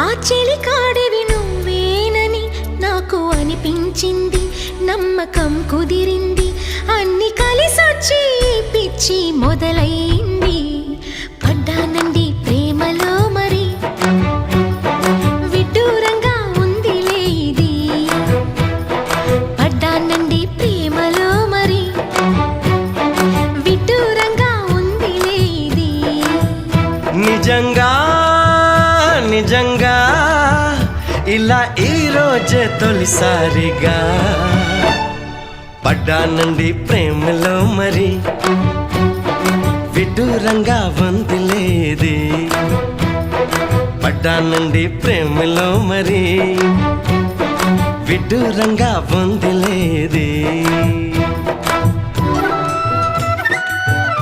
ఆ చెలికాడివి నువ్వేనని నాకు అనిపించింది, నమ్మకం కుదిరింది, అన్ని కలిసొచ్చి పిచ్చి మొదలైంది. పడ్డానండి ప్రేమలో మరి, విడ్డూరంగా ఉందిలే ఇది. పడ్డానండి ప్రేమలో మరి, విడ్డూరంగా ఉందిలే ఇది. నిజంగా నిజంగా ఇలా ఈ రోజే తొలిసారిగా పడ్డానండి ప్రేమలో మరి, విడ్డూరంగా వందిలేది. పడ్డానండి ప్రేమలో మరి, విడ్డూరంగా వందిలేది.